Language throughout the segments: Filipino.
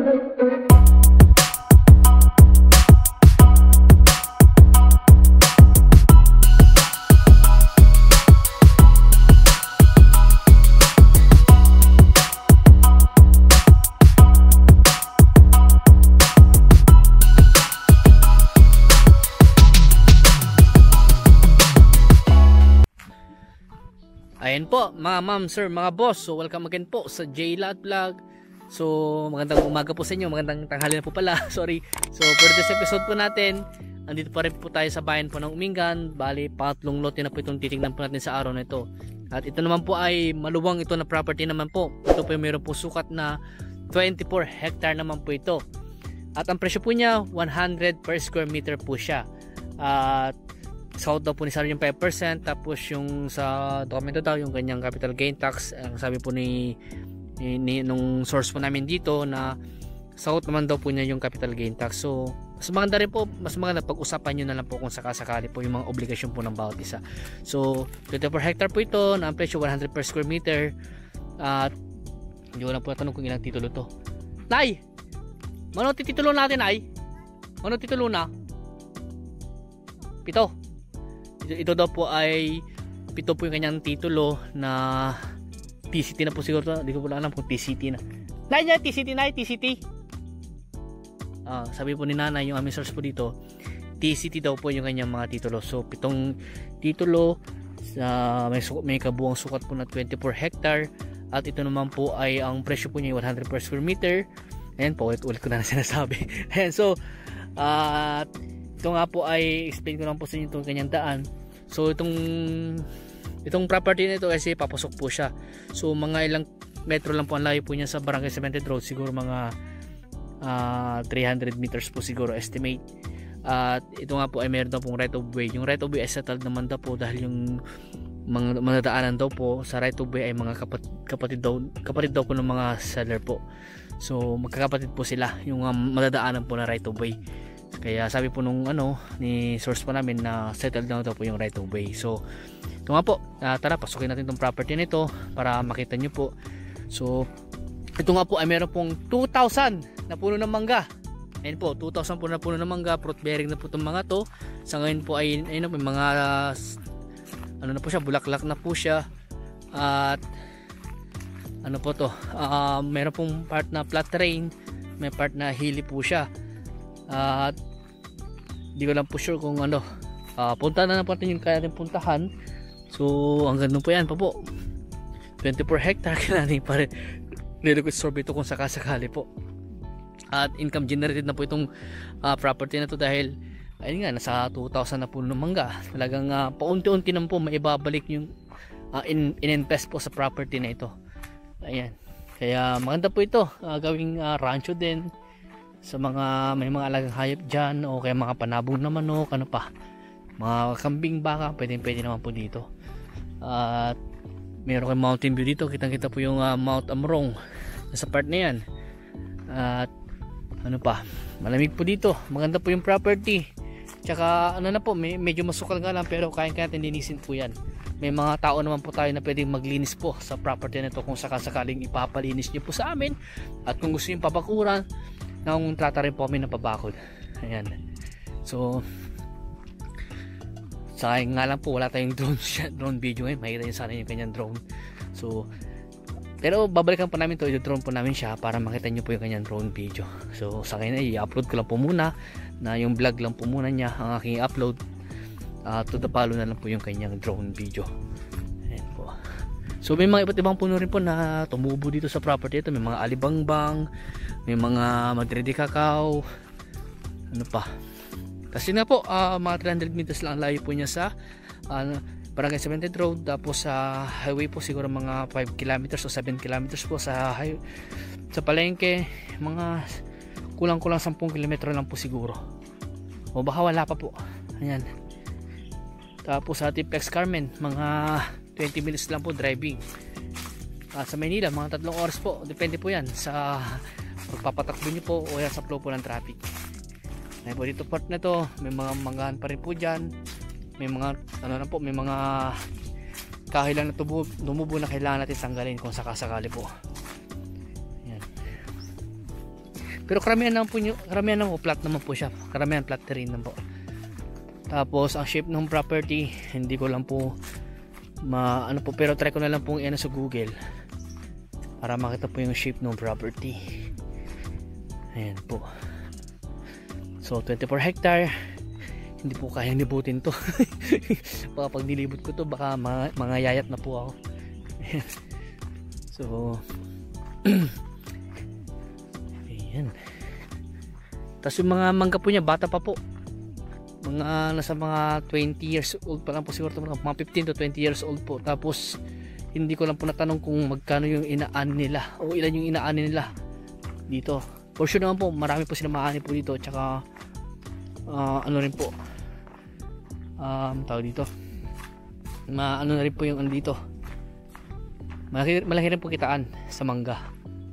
Ayan po mga ma'am, sir, mga boss. So welcome again po sa JLAT Vlog. So magandang umaga po sa inyo, magandang tanghali na po pala. Sorry. So for this episode po natin, andito pa rin po tayo sa bayan po ng Umingan. Bali, pangatlong lote na po itong titingnan po natin sa araw na ito. At ito naman po ay maluwang ito na property naman po. Ito po yung mayroon po sukat na 24 hectare naman po ito. At ang presyo po niya 100 per square meter po siya. At south daw po ni Saro yung 5%, tapos yung sa dokumento daw yung kanyang capital gain tax, ang sabi po nung source po namin dito na south naman daw po niya yung capital gain tax. So mas maganda rin po, mas maganda pag-usapan nyo na lang po kung sakasakali po yung mga obligasyon po ng bawat isa. So 20 per hectare po ito na ang presyo 100 per square meter. At hindi ko lang po natanong kung ilang titulo to. Nay! Mano titulo natin ay? Mano titulo na? 7. Ito daw po ay 7 po yung kanyang titulo na TCT na po siguro to. Hindi ko po lang alam kung TCT na. Nay niya, TCT na, TCT. Sabi po ni nanay, yung aming source po dito, TCT daw po yung kanyang mga titulo. So 7 titulo, may kabuang sukat po na 24 hectare. At ito naman po ay ang presyo po niya 100 per square meter. Ayan po, ulit ko na sinasabi. Ayan, so ito nga po ay explain ko lang po sa inyo itong kanyang daan. So itong property na ito kasi papasok po siya. So mga ilang metro lang po ang layo po niya sa Barangay Cemented Road, siguro mga 300 meters po siguro estimate. At ito nga po ay meron daw pong right of way. Yung right of way ay settled naman daw po dahil yung mga madadaanan daw po sa right of way ay mga kapatid daw po ng mga seller po. So magkakapatid po sila yung madadaanan po na right of way. Kaya sabi po nung ni source po namin na settled na daw po yung right of way. So ito nga po, tara pasukin natin itong property nito para makita nyo po. So ito nga po ay meron pong 2,000 na puno ng mangga. Ayun po, 2,000 po na puno ng mangga. Fruit bearing na po itong mga to. Sa ngayon po ay may mga na po siya, bulaklak na po siya. At ano po to, meron pong part na flat terrain, may part na hilly po siya. At di ko lang po sure kung punta na po natin yung kaya natin puntahan. So hanggang doon po yan pa po, 24 hectare kailangan pa rin nilukot survey ito kung sakasakali po. At income generated na po itong property na to dahil ayun nga, nasa 2,000 na po ng mangga. Talagang paunti-unti naman po maibabalik yung in-invest po sa property na ito. Ayan, kaya maganda po ito, gawing rancho din sa may mga alagang hayop dyan, o kaya mga panabong na manok, mga kambing, baka, pwede naman po dito. At meron kayong mountain view dito, kitang kita po yung Mount Amrong sa part na yan. At malamig po dito, maganda po yung property. Tsaka na po, medyo masukal nga lang, pero kaya natin linisin po yan. May mga tao naman po tayo na pwedeng maglinis po sa property na ito kung sakasakaling ipapalinis nyo po sa amin. At kung gusto nyo pabakuran, nang trata rin po kami ng pabakod. Ayan. So sayang nga lang po wala tayong drone video ngayon. Mahirap yun sana yung kanyang drone. So pero babalikan po namin to, i-drone po namin siya para makita nyo po yung kanyang drone video. So sa akin ay i-upload ko lang po muna, na yung vlog lang po muna niya ang aking upload. To the follow na lang po yung kanyang drone video. Ayan po. So may mga iba't ibang puno rin po na tumubo dito sa property ito. May mga alibangbang, may mga madredi kakao, kasi nga po mga 300 meters lang ang layo po niya sa Barangay Cemented Road. Tapos sa highway po siguro mga 5 kilometers o 7 kilometers po sa palengke, mga kulang-kulang 10 kilometro lang po siguro, o baka wala pa po. Ayan. Tapos sa Tiplex Carmen, mga 20 minutes lang po driving. Sa Maynila mga 3 oras po, depende po yan sa pagpapatakbo nyo po o yan sa flow po ng traffic. Ay po dito part na to, may mga manggahan pa rin po dyan. May mga may mga kahoy lang na tumubo na kailangan natin tanggalin kung sakasakali po. Ayan. Pero karamihan naman po flat naman po siya. Karamihan flat terrain naman po. Tapos ang shape ng property, hindi ko lang po ano po, pero try ko na lang pong i-ano sa Google para makita po yung shape ng property. Ayan po. So 24 hectare. Hindi po kayang libutin to. Baka pag nilibot ko to, baka mga yayat na po ako. So ayan. Tapos yung mga mangga po niya, bata pa po. Mga nasa mga 20 years old pa lang po siguro, mga 15 to 20 years old po. Tapos hindi ko lang po natanong kung magkano yung inaan nila o ilan yung inaan nila dito. For sure naman po, marami po sila maani po dito. Tsaka ano rin po, tawag dito, ano na rin po yung ano dito, malaki rin po kitaan sa mangga.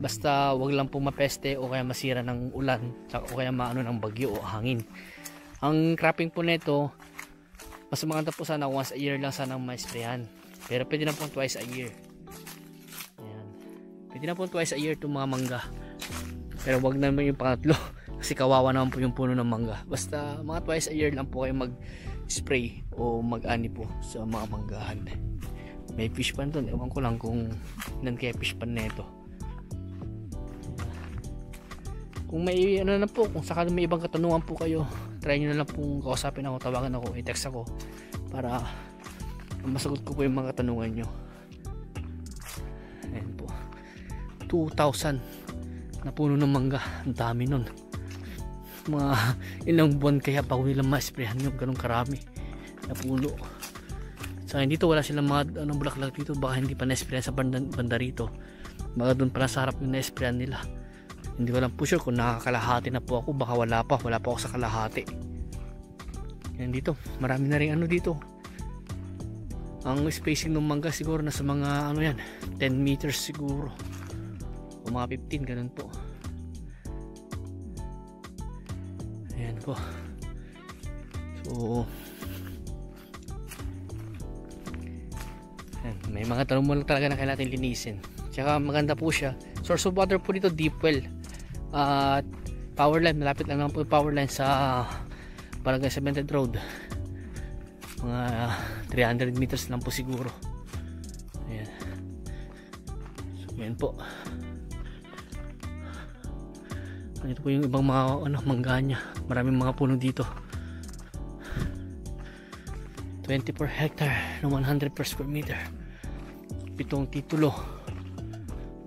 Basta wag lang po mapeste o kaya masira ng ulan o kaya maano ng bagyo o hangin. Ang cropping po nito, mas maganda po sana once a year lang sana ma-sprayan. Pero pwede na po twice a year. Ayan. Pwede na po twice a year itong mga mangga. Pero wag naman yung pangatlo kasi kawawa naman po yung puno ng mangga. Basta mga twice a year lang po kayo mag-spray o mag-ani po sa mga manggahan. May fish pan doon. Ewan ko lang kung ilan kaya fish pan na ito. Kung may ano na po, kung sakali may ibang katanungan po kayo, try nyo na lang pong kausapin ako, tawagan ako, i-text ako para masagot ko po yung mga katanungan nyo. Ayan po, 2,000 na puno ng mangga. Ang dami nun. Mga ilang buwan kaya bago nila ma-sprayan yung ganun karami na puno. Sa akin dito wala silang mga bulaklak dito, baka hindi pa na-sprayan sa banda rito, baka doon pala sa harap yung na-sprayan nila. Hindi ko lang po sure kung nakakalahati na po ako, baka wala pa ako sa kalahati. Yan dito, marami na rin ano dito. Ang spacing ng mangga siguro nasa mga ano yan, 10 meters siguro o mga 15, ganun po. Ayan po. So ayan, may mga tanong mo lang talaga na kailangan natin linisin. Tsaka maganda po siya. Source of water po dito, deep well. At power line, malapit lang naman po yung power line sa Barangay Cemented Road. Mga 300 meters lang po siguro. Ayan. So yan po. Ito po yung ibang mga mangga niya. Maraming mga puno dito. 20 per hectare na 100 per square meter. 7 titulo.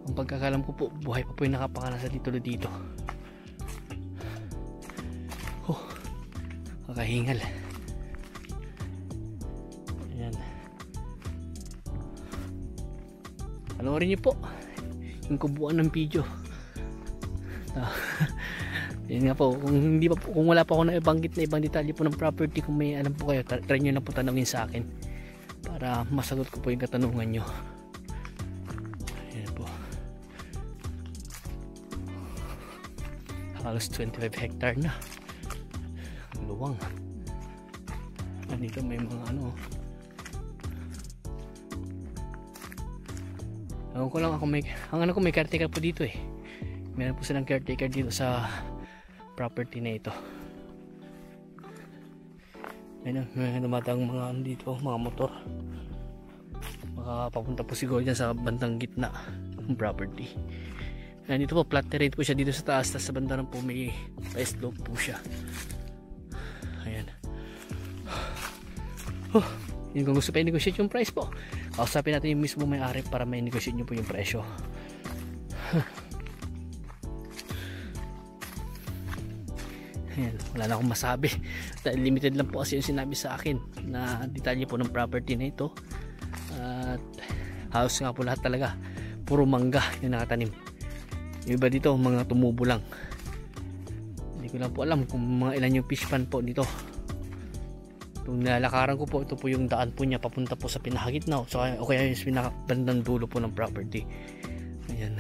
Ang pagkakalam ko po, buhay pa po yung nakapangalan sa titulo dito. Kakahingal. Ayan. Panoorin niyo po yung kubuan ng video. Yan nga po, kung wala pa ako na ibanggit na ibang detalye po ng property, kung may alam po kayo, try nyo na po tanawin sa akin para masagot ko po yung katanungan nyo. Halos 25 hectare na luwang. Dito may mga ano, ewan ko lang, ako may caretaker po dito eh. Meron po silang caretaker dito sa property na ito. Ayun, may dumatang mga ano dito, mga motor. Makapapunta po siguro dyan sa bandang gitna ng property. Ayan, dito po flat terrain po siya dito sa taas, tapos sa banda rin po may slope po siya. Ayan. Yun, kung gusto pa i-negotiate yung price po, kausapin natin yung mismo may-ari para may negotiate nyo po yung presyo. Ayan, wala na akong masabi dahil limited lang po kasi yung sinabi sa akin na detalye po ng property na ito. At house nga po lahat talaga, puro mangga yung nakatanim. Yung iba dito mga tumubo lang. Hindi ko lang po alam kung mga ilan yung fish pan po dito. Itong nilalakaran ko po, ito po yung daan po niya papunta po sa pinakagitna o kaya yung pinakabandang dulo po ng property. Ayan.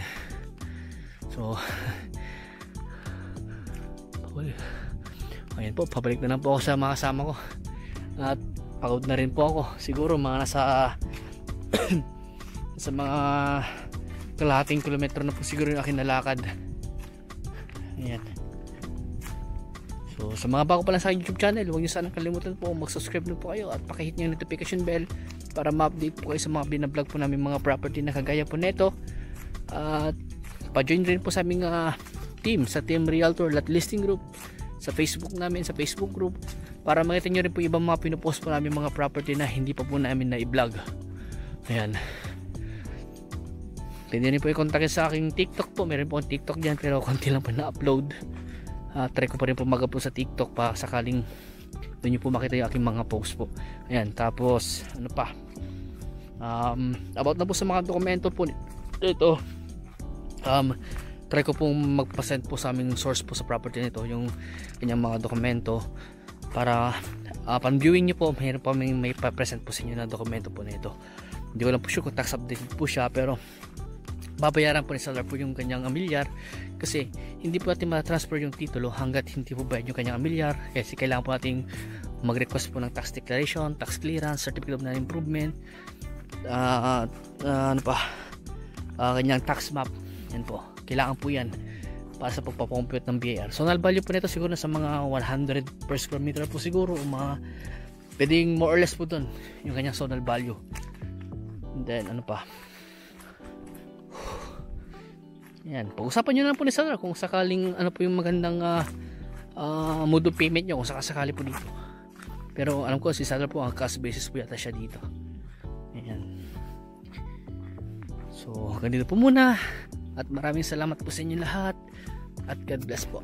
So ayan po, pabalik na lang po ako sa mga kasama ko. At pagod na rin po ako. Siguro mga nasa sa mga kalahating kilometro na po siguro yung aking nalakad. Ayan. So sa mga bago pa lang sa YouTube channel, huwag niyo sanang kalimutan po mag-subscribe na po kayo at pakihit niyo yung notification bell para ma-update po kayo sa mga binablog po namin mga property na kagaya po neto. At pa-join rin po sa aming team, sa Team Realtor Lot Listing Group, sa Facebook namin, sa Facebook group, para makita nyo rin po ibang mga pinupost po namin mga property na hindi pa po namin na i-vlog. Ayan. Pwede rin po i-contact sa aking TikTok po. Meron po akong TikTok dyan pero konti lang po na-upload. Try ko pa rin po mag-upload sa TikTok pa sakaling doon nyo po makita yung aking mga post po. Ayan. Tapos ano pa, about na po sa mga dokumento po ito, try ko pong magpa-send po sa aming source po sa property nito yung kanyang mga dokumento para upon viewing nyo po mayroon po may pa-present po sa inyo na dokumento po nito. Hindi ko lang po sure kung tax updated po siya, pero babayaran po ni seller po yung kanyang amilyar kasi hindi po natin ma-transfer yung titulo hanggat hindi po bayad yung kanyang amilyar, kasi kailangan po natin mag-request po ng tax declaration, tax clearance, certificate of non-improvement, ano pa, kanyang tax map. Yan po, kailangan po yan para sa pagpapacompute ng BIR. So null value po nito siguro sa mga 100 per square meter po siguro, o mga pwedeng more or less po dun yung kanyang zonal value. And then ano pa, yan, pag-usapan nyo lang po ni seller kung sakaling ano po yung magandang mode of payment nyo kung sakasakali po dito. Pero alam ko si seller po ang cash basis po yata siya dito. Ayan. So ganito po muna at maraming salamat po sa inyo lahat at God bless po.